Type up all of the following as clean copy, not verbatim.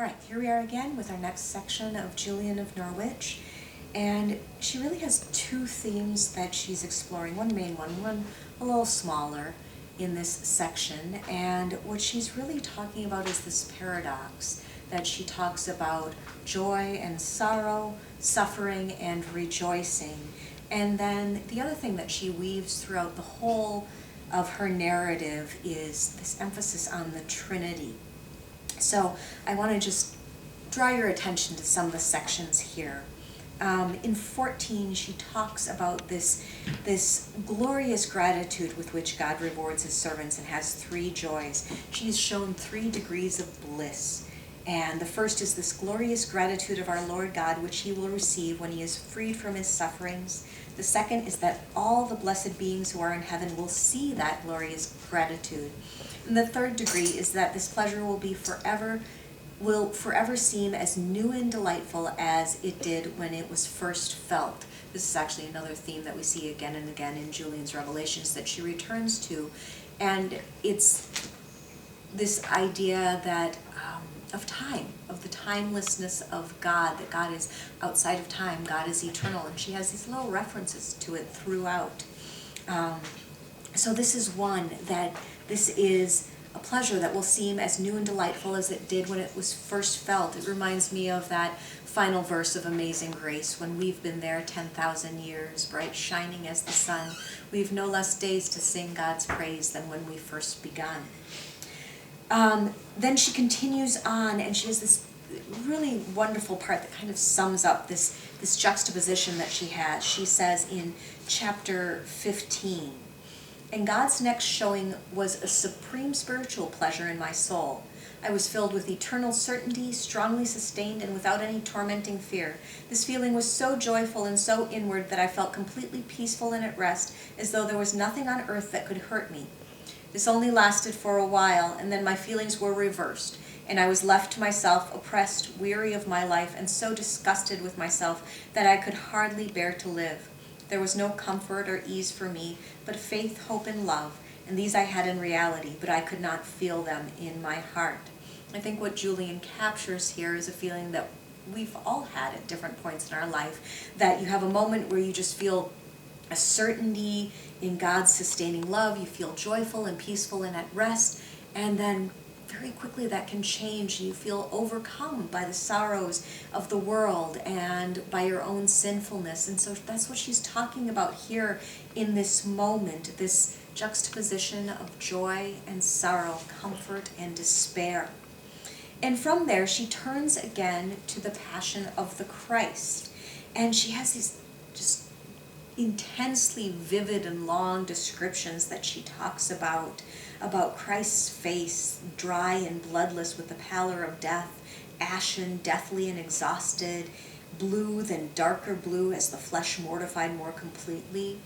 All right, here we are again with our next section of Julian of Norwich. And she really has two themes that she's exploring, one main one a little smaller in this section. And what she's really talking about is this paradox that she talks about joy and sorrow, suffering and rejoicing. And then the other thing that she weaves throughout the whole of her narrative is this emphasis on the Trinity. So I want to just draw your attention to some of the sections here. In 14, she talks about this glorious gratitude with which God rewards his servants and has three joys. She is shown 3 degrees of bliss. And the first is this glorious gratitude of our Lord God, which he will receive when he is freed from his sufferings. The second is that all the blessed beings who are in heaven will see that glorious gratitude. And the third degree is that this pleasure will forever seem as new and delightful as it did when it was first felt. This is actually another theme that we see again and again in Julian's Revelations that she returns to. And it's this idea that of time, of the timelessness of God, that God is outside of time, God is eternal, and she has these little references to it throughout. So this is one, that this is a pleasure that will seem as new and delightful as it did when it was first felt. It reminds me of that final verse of Amazing Grace, when we've been there 10,000 years, bright shining as the sun. We've no less days to sing God's praise than when we first begun. Then she continues on, and she has this really wonderful part that kind of sums up this juxtaposition that she has. She says in chapter 15, "And God's next showing was a supreme spiritual pleasure in my soul. I was filled with eternal certainty, strongly sustained, and without any tormenting fear. This feeling was so joyful and so inward that I felt completely peaceful and at rest, as though there was nothing on earth that could hurt me. This only lasted for a while, and then my feelings were reversed, and I was left to myself, oppressed, weary of my life, and so disgusted with myself that I could hardly bear to live. There was no comfort or ease for me, but faith, hope, and love, and these I had in reality, but I could not feel them in my heart." I think what Julian captures here is a feeling that we've all had at different points in our life, that you have a moment where you just feel a certainty in God's sustaining love, you feel joyful and peaceful and at rest, and then very quickly that can change. You feel overcome by the sorrows of the world and by your own sinfulness. And so that's what she's talking about here in this moment, this juxtaposition of joy and sorrow, comfort and despair. And from there, she turns again to the Passion of the Christ. And she has these just intensely vivid and long descriptions that she talks about Christ's face, dry and bloodless with the pallor of death, ashen, deathly and exhausted, blue, then darker blue as the flesh mortified more completely.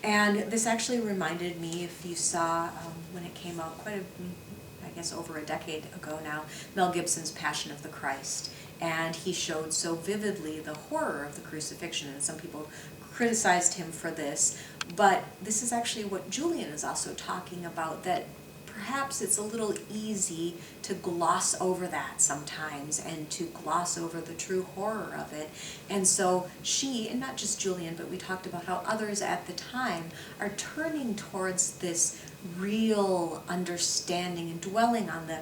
And this actually reminded me, if you saw when it came out I guess over a decade ago now, Mel Gibson's Passion of the Christ. And he showed so vividly the horror of the crucifixion, and some people criticized him for this, but this is actually what Julian is also talking about, that perhaps it's a little easy to gloss over that sometimes and to gloss over the true horror of it. And so she, and not just Julian, but we talked about how others at the time are turning towards this real understanding and dwelling on the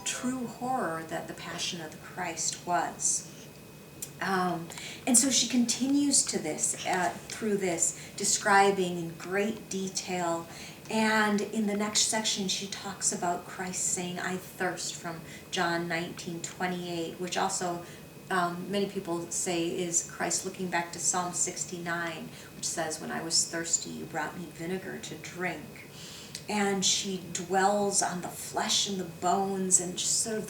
true horror that the Passion of the Christ was. And so she continues to this, through this, describing in great detail. And in the next section, she talks about Christ saying, "I thirst," from John 19:28, which also many people say is Christ looking back to Psalm 69, which says, "When I was thirsty, you brought me vinegar to drink." And she dwells on the flesh and the bones and just sort of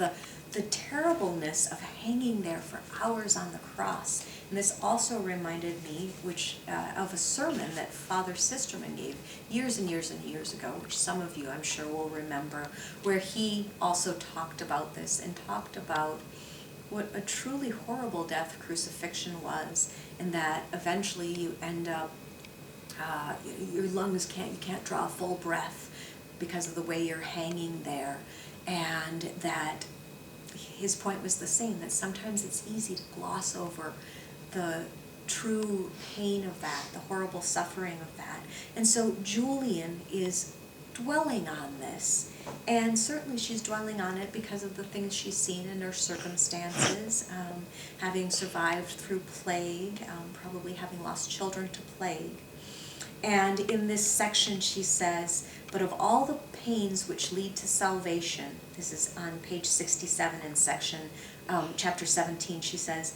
the terribleness of hanging there for hours on the cross. And this also reminded me of a sermon that Father Sisterman gave years and years and years ago, which some of you I'm sure will remember, where he also talked about this and talked about what a truly horrible death crucifixion was, and that eventually you end up, your lungs you can't draw a full breath because of the way you're hanging there, and that his point was the same, that sometimes it's easy to gloss over the true pain of that, the horrible suffering of that. And so Julian is dwelling on this, and certainly she's dwelling on it because of the things she's seen in her circumstances, having survived through plague, probably having lost children to plague. And in this section she says, but of all the pains which lead to salvation, this is on page 67 in section, chapter 17, she says,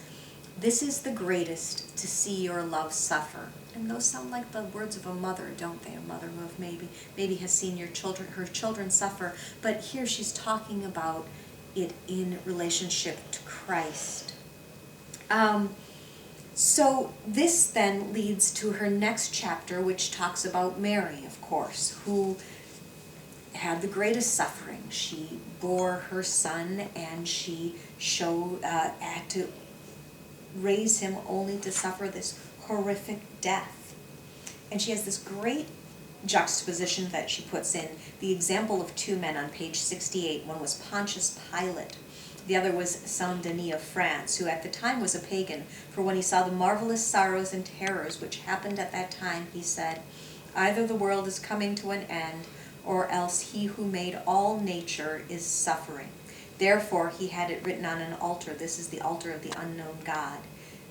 this is the greatest, to see your love suffer. And those sound like the words of a mother, don't they? A mother who have maybe has seen her children suffer. But here she's talking about it in relationship to Christ. So this then leads to her next chapter, which talks about Mary, of course, who had the greatest suffering. She bore her son, and she had to raise him only to suffer this horrific death. And she has this great juxtaposition that she puts in the example of two men on page 68. One was Pontius Pilate. The other was Saint Denis of France, who at the time was a pagan, for when he saw the marvelous sorrows and terrors which happened at that time, he said, either the world is coming to an end, or else he who made all nature is suffering. Therefore he had it written on an altar, this is the altar of the unknown God.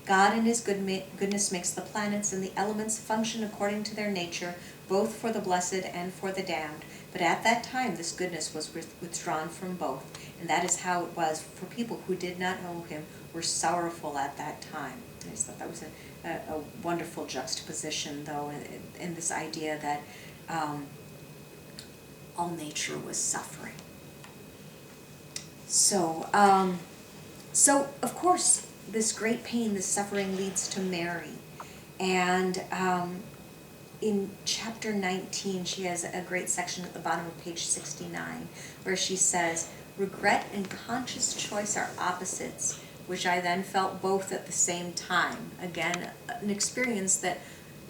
God in his goodness makes the planets and the elements function according to their nature, both for the blessed and for the damned. But at that time this goodness was withdrawn from both. And that is how it was for people who did not know him, were sorrowful at that time. I just thought that was a wonderful juxtaposition, though, in this idea that all nature was suffering. So of course, this great pain, this suffering leads to Mary. And in chapter 19, she has a great section at the bottom of page 69, where she says, regret and conscious choice are opposites, which I then felt both at the same time. Again, an experience that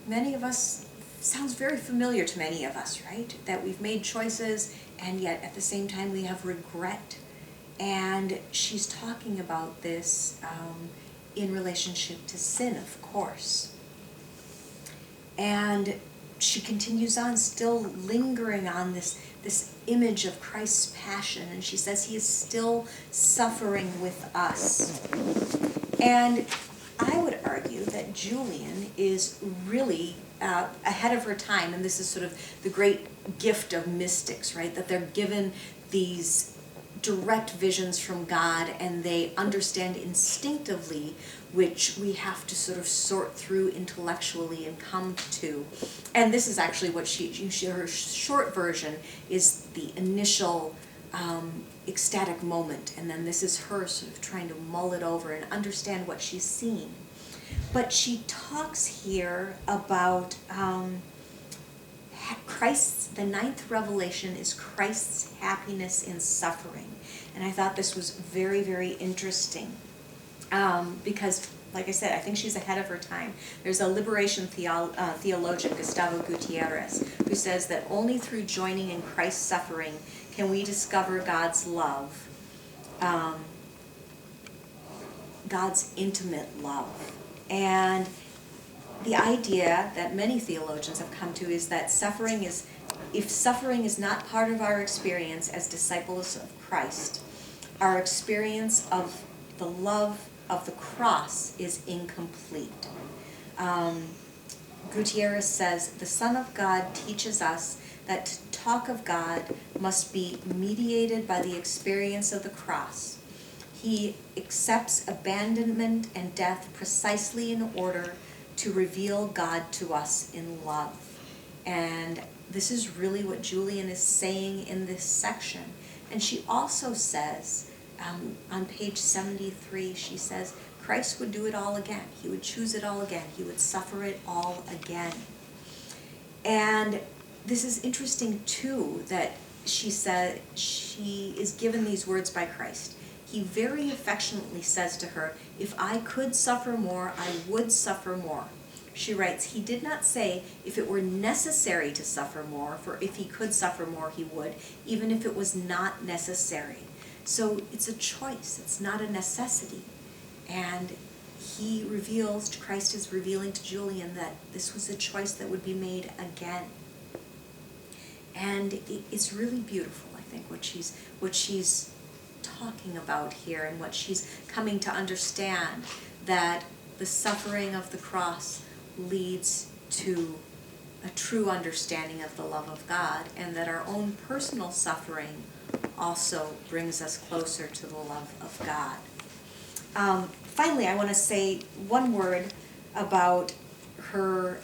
many of us, sounds very familiar to many of us, right? That we've made choices, and yet at the same time we have regret. And she's talking about this in relationship to sin, of course. And she continues on, still lingering on this image of Christ's passion, and she says he is still suffering with us. And I would argue that Julian is really ahead of her time, and this is sort of the great gift of mystics, right? That they're given these direct visions from God, and they understand instinctively, which we have to sort of sort through intellectually and come to. And this is actually what her short version is the initial ecstatic moment, and then this is her sort of trying to mull it over and understand what she's seen. But she talks here about the ninth revelation is Christ's happiness in suffering. And I thought this was very, very interesting because, like I said, I think she's ahead of her time. There's a liberation theologian, Gustavo Gutierrez, who says that only through joining in Christ's suffering can we discover God's love, God's intimate love. And the idea that many theologians have come to is that if suffering is not part of our experience as disciples of Christ, our experience of the love of the cross is incomplete. Gutierrez says, the Son of God teaches us that to talk of God must be mediated by the experience of the cross. He accepts abandonment and death precisely in order to reveal God to us in love. And this is really what Julian is saying in this section. And she also says, on page 73, she says, Christ would do it all again. He would choose it all again. He would suffer it all again. And this is interesting, too, that she said she is given these words by Christ. He very affectionately says to her, if I could suffer more, I would suffer more. She writes, he did not say if it were necessary to suffer more, for if he could suffer more, he would, even if it was not necessary. So it's a choice, it's not a necessity. And Christ is revealing to Julian that this was a choice that would be made again. And it's really beautiful, I think, what she's talking about here, and what she's coming to understand, that the suffering of the cross leads to a true understanding of the love of God, and that our own personal suffering also brings us closer to the love of God. Finally, I want to say one word about her,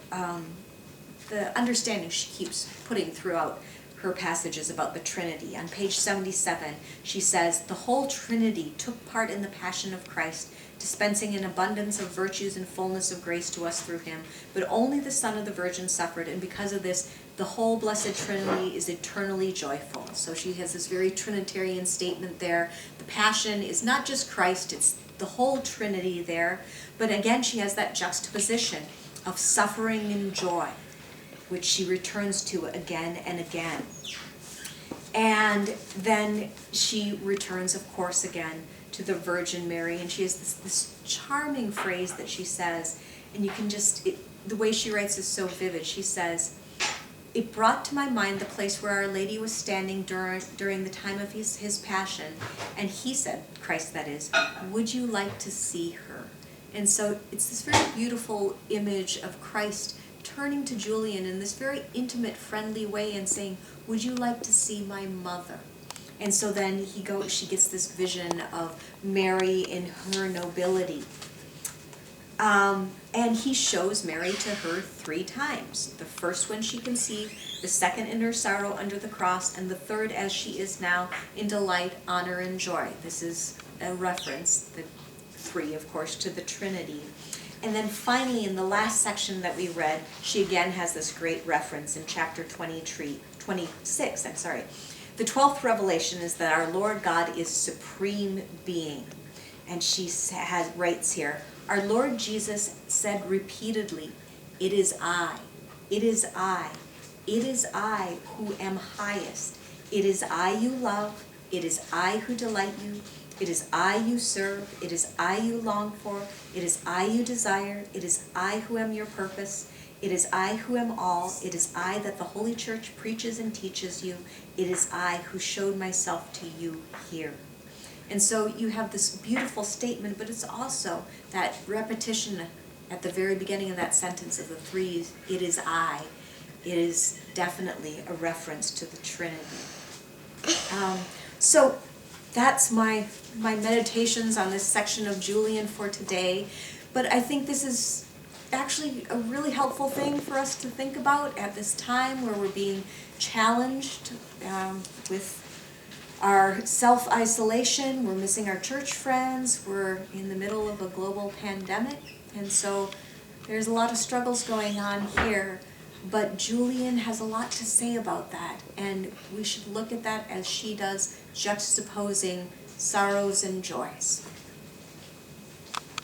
the understanding she keeps putting throughout her passages about the Trinity. On page 77, she says, "The whole Trinity took part in the passion of Christ, dispensing an abundance of virtues and fullness of grace to us through him. But only the Son of the Virgin suffered, and because of this, the whole Blessed Trinity is eternally joyful." So she has this very Trinitarian statement there. The passion is not just Christ, it's the whole Trinity there. But again, she has that juxtaposition of suffering and joy, which she returns to again and again. And then she returns, of course, again to the Virgin Mary, and she has this charming phrase that she says, and you can just, the way she writes is so vivid. She says, "It brought to my mind the place where Our Lady was standing during the time of his passion, and he said," Christ that is, "would you like to see her?" And so it's this very beautiful image of Christ turning to Julian in this very intimate, friendly way and saying, "Would you like to see my mother?" And so then she gets this vision of Mary in her nobility. And he shows Mary to her 3 times. The first when she conceived, the second in her sorrow under the cross, and the third as she is now in delight, honor, and joy. This is a reference, the 3, of course, to the Trinity. And then finally, in the last section that we read, she again has this great reference in chapter 26. The 12th revelation is that our Lord God is supreme being. And she writes here, "Our Lord Jesus said repeatedly, 'It is I, it is I, it is I who am highest. It is I you love, it is I who delight you. It is I you serve, it is I you long for, it is I you desire, it is I who am your purpose. It is I who am all, it is I that the Holy Church preaches and teaches you, it is I who showed myself to you here.'" And so you have this beautiful statement, but it's also that repetition at the very beginning of that sentence of the 3, "It is I." It is definitely a reference to the Trinity. So that's my meditations on this section of Julian for today. But I think this is actually a really helpful thing for us to think about at this time where we're being challenged with our self-isolation. We're missing our church friends. We're in the middle of a global pandemic. And so there's a lot of struggles going on here. But Julian has a lot to say about that. And we should look at that as she does, juxtaposing sorrows and joys.